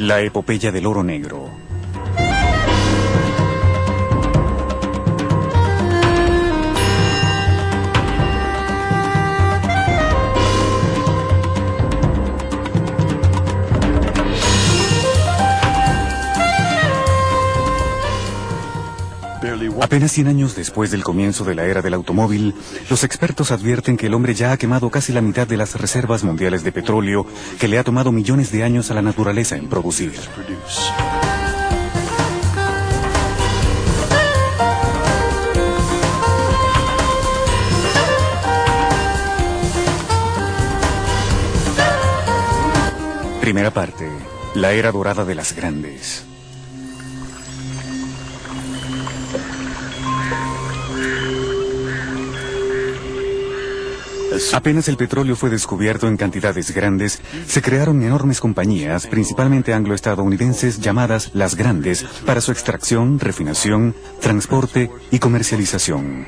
La epopeya del oro negro. Apenas 100 años después del comienzo de la era del automóvil, los expertos advierten que el hombre ya ha quemado casi la mitad de las reservas mundiales de petróleo que le ha tomado millones de años a la naturaleza en producir. Primera parte, la era dorada de las grandes. Apenas el petróleo fue descubierto en cantidades grandes, se crearon enormes compañías, principalmente anglo-estadounidenses, llamadas las grandes, para su extracción, refinación, transporte y comercialización.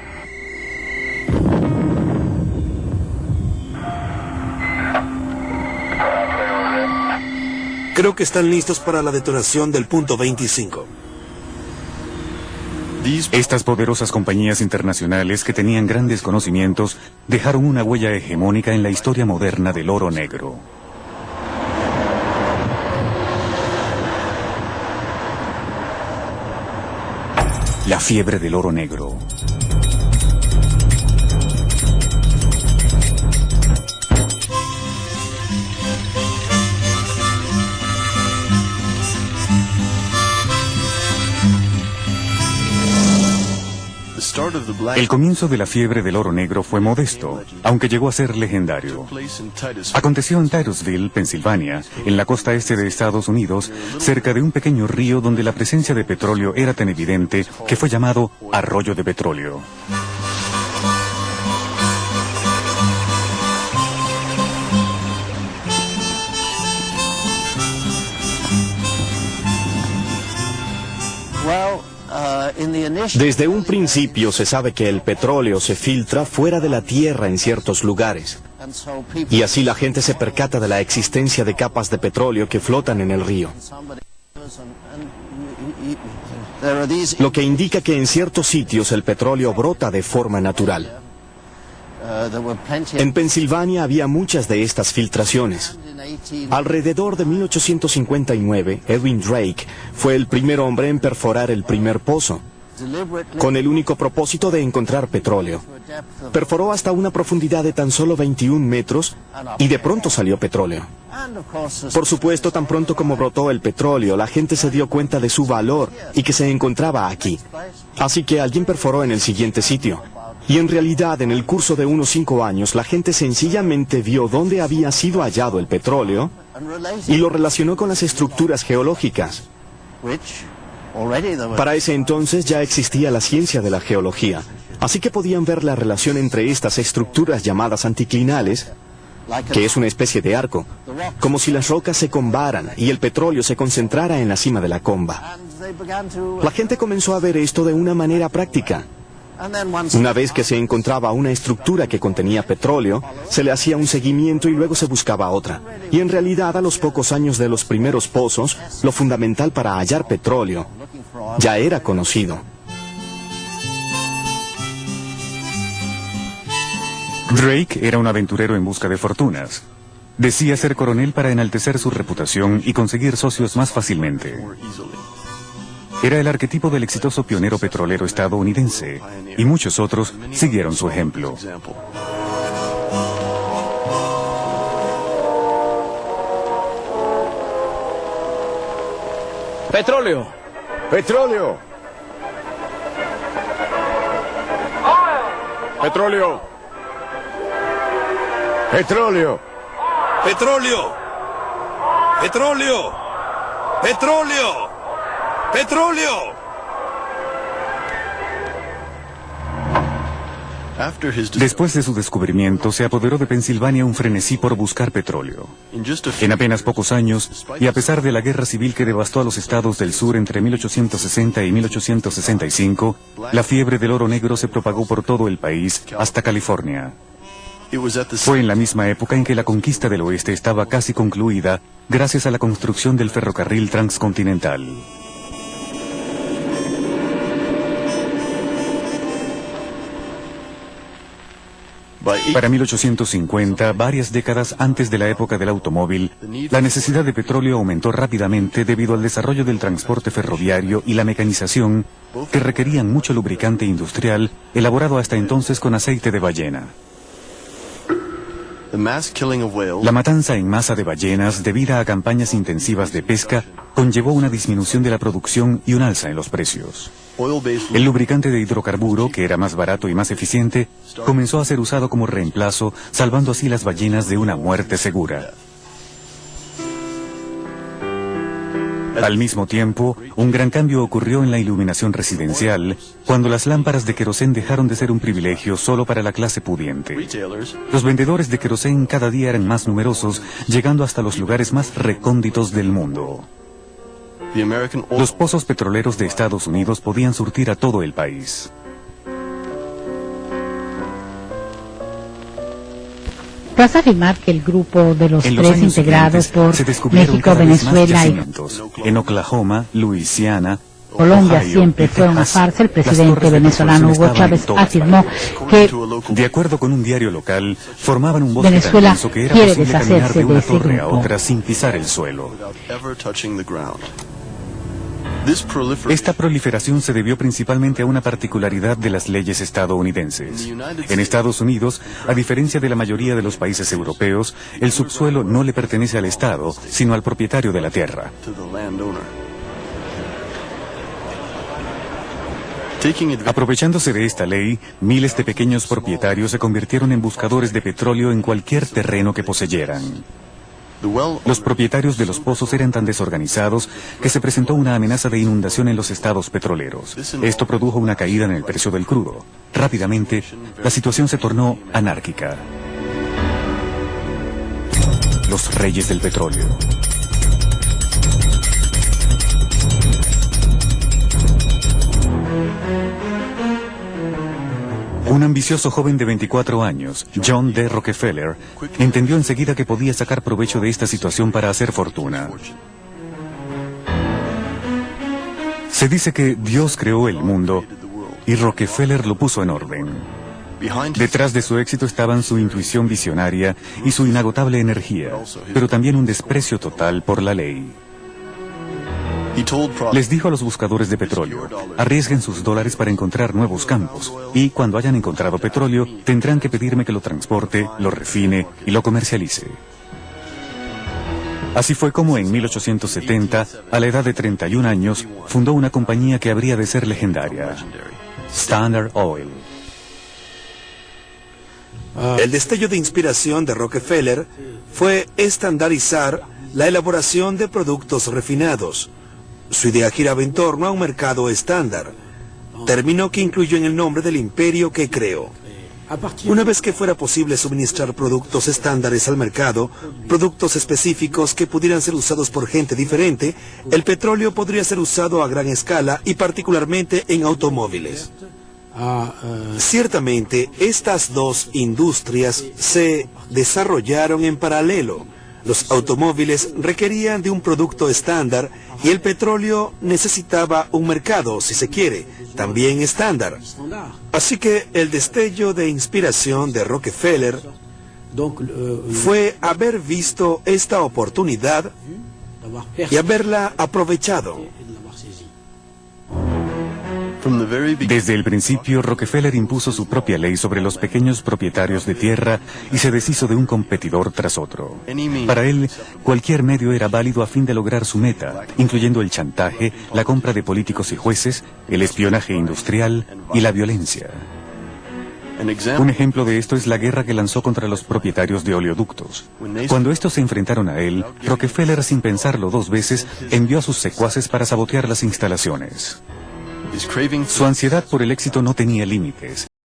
Creo que están listos para la detonación del punto 25. Estas poderosas compañías internacionales que tenían grandes conocimientos dejaron una huella hegemónica en la historia moderna del oro negro. La fiebre del oro negro. El comienzo de la fiebre del oro negro fue modesto, aunque llegó a ser legendario. Aconteció en Titusville, Pensilvania, en la costa este de Estados Unidos, cerca de un pequeño río donde la presencia de petróleo era tan evidente que fue llamado Arroyo de Petróleo. Desde un principio se sabe que el petróleo se filtra fuera de la tierra en ciertos lugares. Y así la gente se percata de la existencia de capas de petróleo que flotan en el río. Lo que indica que en ciertos sitios el petróleo brota de forma natural. En Pensilvania había muchas de estas filtraciones. Alrededor de 1859, Edwin Drake fue el primer hombre en perforar el primer pozo, con el único propósito de encontrar petróleo. Perforó hasta una profundidad de tan solo 21 metros y de pronto salió petróleo. Por supuesto, tan pronto como brotó el petróleo, la gente se dio cuenta de su valor y que se encontraba aquí. Así que alguien perforó en el siguiente sitio. Y en realidad, en el curso de unos 5 años, la gente sencillamente vio dónde había sido hallado el petróleo y lo relacionó con las estructuras geológicas. Para ese entonces ya existía la ciencia de la geología, así que podían ver la relación entre estas estructuras llamadas anticlinales, que es una especie de arco, como si las rocas se combaran y el petróleo se concentrara en la cima de la comba. La gente comenzó a ver esto de una manera práctica. Una vez que se encontraba una estructura que contenía petróleo, se le hacía un seguimiento y luego se buscaba otra. Y en realidad, a los pocos años de los primeros pozos, lo fundamental para hallar petróleo ya era conocido. Drake era un aventurero en busca de fortunas. Decía ser coronel para enaltecer su reputación y conseguir socios más fácilmente. Era el arquetipo del exitoso pionero petrolero estadounidense, y muchos otros siguieron su ejemplo. ¡Petróleo! ¡Petróleo! ¡Petróleo! ¡Petróleo! ¡Petróleo! ¡Petróleo! ¡Petróleo! ¡Petróleo! Después de su descubrimiento, se apoderó de Pensilvania un frenesí por buscar petróleo. En apenas pocos años, y a pesar de la guerra civil que devastó a los estados del sur entre 1860 y 1865, la fiebre del oro negro se propagó por todo el país, hasta California. Fue en la misma época en que la conquista del oeste estaba casi concluida gracias a la construcción del ferrocarril transcontinental. Para 1850, varias décadas antes de la época del automóvil, la necesidad de petróleo aumentó rápidamente debido al desarrollo del transporte ferroviario y la mecanización, que requerían mucho lubricante industrial elaborado hasta entonces con aceite de ballena. La matanza en masa de ballenas, debida a campañas intensivas de pesca, conllevó una disminución de la producción y un alza en los precios. El lubricante de hidrocarburo, que era más barato y más eficiente, comenzó a ser usado como reemplazo, salvando así las ballenas de una muerte segura. Al mismo tiempo, un gran cambio ocurrió en la iluminación residencial, cuando las lámparas de querosén dejaron de ser un privilegio solo para la clase pudiente. Los vendedores de querosén cada día eran más numerosos, llegando hasta los lugares más recónditos del mundo. Los pozos petroleros de Estados Unidos podían surtir a todo el país. ¿Vas a afirmar que el grupo de los En los tres años integrados por siguientes, se descubrieron México, cada vez más Venezuela y yacimientos. En Oklahoma, Luisiana, Colombia Ohio siempre y fue una Texas, farsa? El las presidente torres de venezolano petróleo Hugo estaban en Chávez todas afirmó partes. que De acuerdo con un diario local, formaban un bosque tan Venezuela denso que era quiere posible caminar deshacerse de de una ese torre a grupo. otra sin pisar el suelo. Esta proliferación se debió principalmente a una particularidad de las leyes estadounidenses. En Estados Unidos, a diferencia de la mayoría de los países europeos, el subsuelo no le pertenece al Estado, sino al propietario de la tierra. Aprovechándose de esta ley, miles de pequeños propietarios se convirtieron en buscadores de petróleo en cualquier terreno que poseyeran. Los propietarios de los pozos eran tan desorganizados que se presentó una amenaza de inundación en los estados petroleros. Esto produjo una caída en el precio del crudo. Rápidamente, la situación se tornó anárquica. Los reyes del petróleo. Un ambicioso joven de 24 años, John D. Rockefeller, entendió enseguida que podía sacar provecho de esta situación para hacer fortuna. Se dice que Dios creó el mundo y Rockefeller lo puso en orden. Detrás de su éxito estaban su intuición visionaria y su inagotable energía, pero también un desprecio total por la ley. Les dijo a los buscadores de petróleo: arriesguen sus dólares para encontrar nuevos campos, y cuando hayan encontrado petróleo, tendrán que pedirme que lo transporte, lo refine y lo comercialice. Así fue como en 1870, a la edad de 31 años, fundó una compañía que habría de ser legendaria: Standard Oil. El destello de inspiración de Rockefeller fue estandarizar la elaboración de productos refinados. Su idea giraba en torno a un mercado estándar, término que incluyó en el nombre del imperio que creó. Una vez que fuera posible suministrar productos estándares al mercado, productos específicos que pudieran ser usados por gente diferente, el petróleo podría ser usado a gran escala y particularmente en automóviles. Ciertamente, estas dos industrias se desarrollaron en paralelo. Los automóviles requerían de un producto estándar y el petróleo necesitaba un mercado, si se quiere, también estándar. Así que el destello de inspiración de Rockefeller fue haber visto esta oportunidad y haberla aprovechado. Desde el principio, Rockefeller impuso su propia ley sobre los pequeños propietarios de tierra y se deshizo de un competidor tras otro. Para él, cualquier medio era válido a fin de lograr su meta, incluyendo el chantaje, la compra de políticos y jueces, el espionaje industrial y la violencia. Un ejemplo de esto es la guerra que lanzó contra los propietarios de oleoductos. Cuando estos se enfrentaron a él, Rockefeller, sin pensarlo dos veces, envió a sus secuaces para sabotear las instalaciones. Su ansiedad por el éxito no tenía límites.